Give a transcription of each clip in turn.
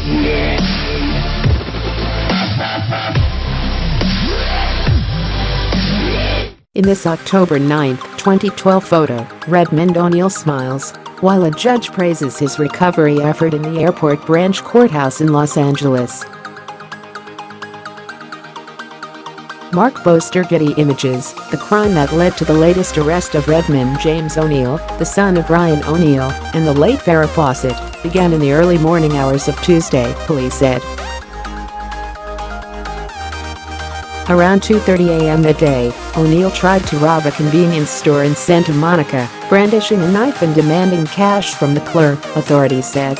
In this October 9, 2012 photo, Redmond O'Neal smiles while a judge praises his recovery effort in the Airport Branch Courthouse in Los Angeles. Mark Boster. Getty Images. The crime that led to the latest arrest of Redmond James O'Neal, the son of Ryan O'Neal, and the late Farrah Fawcett, began in the early morning hours of Tuesday, police said. Around 2:30 a.m. that day, O'Neal tried to rob a convenience store in Santa Monica, brandishing a knife and demanding cash from the clerk, authorities said.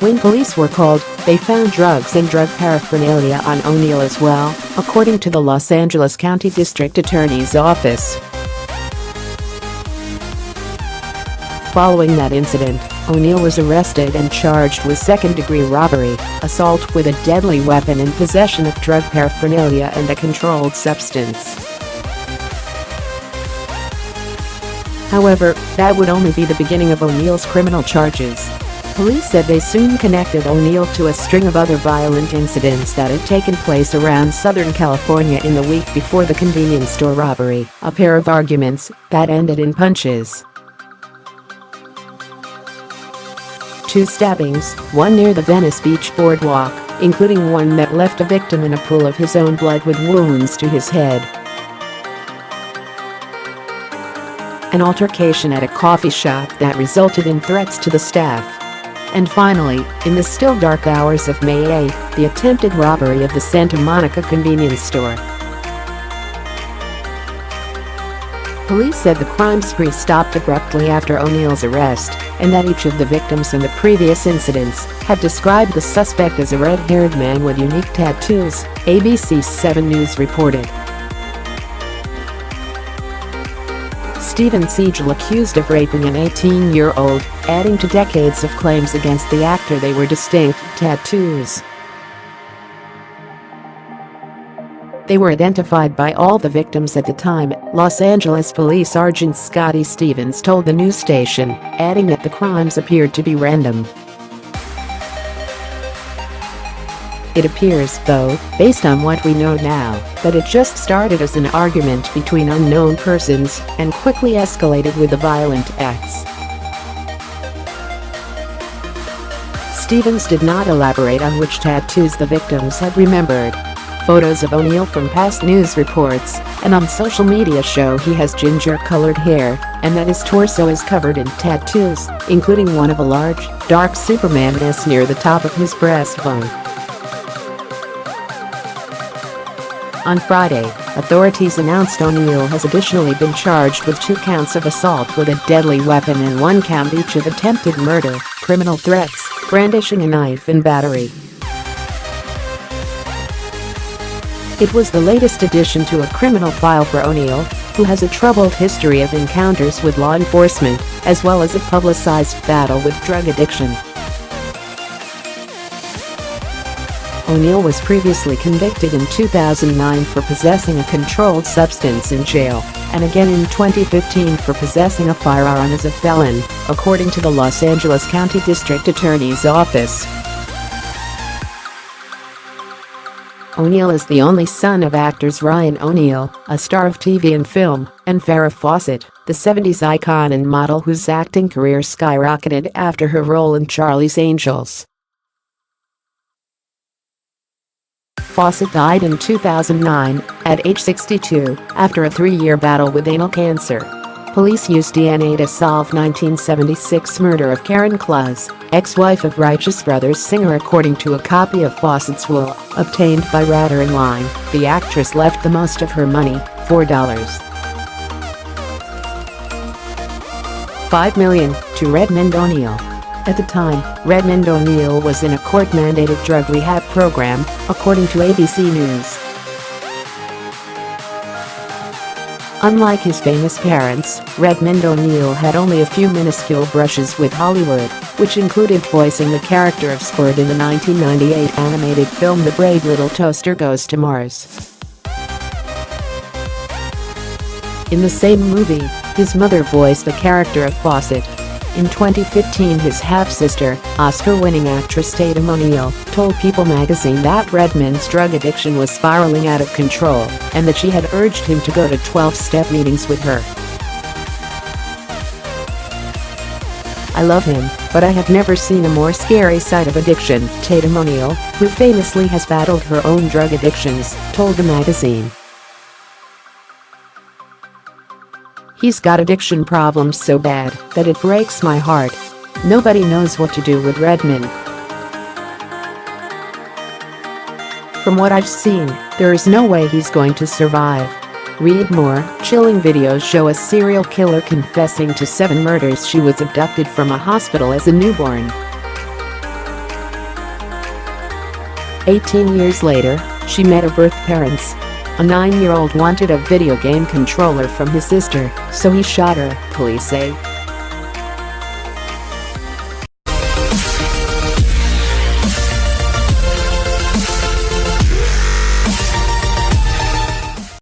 When police were called, they found drugs and drug paraphernalia on O'Neal as well, according to the Los Angeles County District Attorney's Office. Following that incident, O'Neal was arrested and charged with second-degree robbery, assault with a deadly weapon and possession of drug paraphernalia and a controlled substance. However, that would only be the beginning of O'Neal's criminal charges. Police said they soon connected O'Neal to a string of other violent incidents that had taken place around Southern California in the week before the convenience store robbery, a pair of arguments that ended in punches. 2 stabbings, one near the Venice Beach boardwalk, including one that left a victim in a pool of his own blood with wounds to his head. An altercation at a coffee shop that resulted in threats to the staff. And finally, in the still dark hours of May 8, the attempted robbery of the Santa Monica convenience store. Police said the crime spree stopped abruptly after O'Neal's arrest, and that each of the victims in the previous incidents had described the suspect as a red-haired man with unique tattoos, ABC 7 News reported. Stephen Siegel accused of raping an 18-year-old, adding to decades of claims against the actor they were distinct tattoos. They were identified by all the victims at the time, Los Angeles Police Sergeant Scotty Stevens told the news station, adding that the crimes appeared to be random. It appears, though, based on what we know now, that it just started as an argument between unknown persons and quickly escalated with the violent acts. Stevens did not elaborate on which tattoos the victims had remembered. Photos of O'Neal from past news reports and on social media show he has ginger-colored hair and that his torso is covered in tattoos, including one of a large, dark Superman S near the top of his breastbone. On Friday, authorities announced O'Neal has additionally been charged with 2 counts of assault with a deadly weapon and 1 count each of attempted murder, criminal threats, brandishing a knife and battery. It was the latest addition to a criminal file for O'Neal, who has a troubled history of encounters with law enforcement, as well as a publicized battle with drug addiction. O'Neal was previously convicted in 2009 for possessing a controlled substance in jail, and again in 2015 for possessing a firearm as a felon, according to the Los Angeles County District Attorney's Office. O'Neal is the only son of actors Ryan O'Neal, a star of TV and film, and Farrah Fawcett, the 70s icon and model whose acting career skyrocketed after her role in Charlie's Angels. Fawcett died in 2009, at age 62, after a 3-year battle with anal cancer. Police used DNA to solve 1976 murder of Karen Claus, ex-wife of Righteous Brothers singer. According to a copy of Fawcett's will, obtained by Radar in Line, the actress left the most of her money, $4.5 million, to Redmond O'Neal. At the time, Redmond O'Neal was in a court-mandated drug rehab program, according to ABC News. Unlike his famous parents, Redmond O'Neal had only a few minuscule brushes with Hollywood, which included voicing the character of Squirt in the 1998 animated film The Brave Little Toaster Goes to Mars. In the same movie, his mother voiced the character of Fawcett. In 2015, his half-sister, Oscar-winning actress Tatum O'Neal, told People magazine that Redmond's drug addiction was spiraling out of control and that she had urged him to go to 12-step meetings with her. "I love him, but I have never seen a more scary side of addiction," Tatum O'Neal, who famously has battled her own drug addictions, told the magazine. "He's got addiction problems so bad that it breaks my heart. Nobody knows what to do with Redmond. From what I've seen, there is no way he's going to survive." Read more. Chilling videos show a serial killer confessing to 7 murders. She was abducted from a hospital as a newborn. 18 years later, she met her birth parents. A 9-year-old wanted a video game controller from his sister, so he shot her, police say.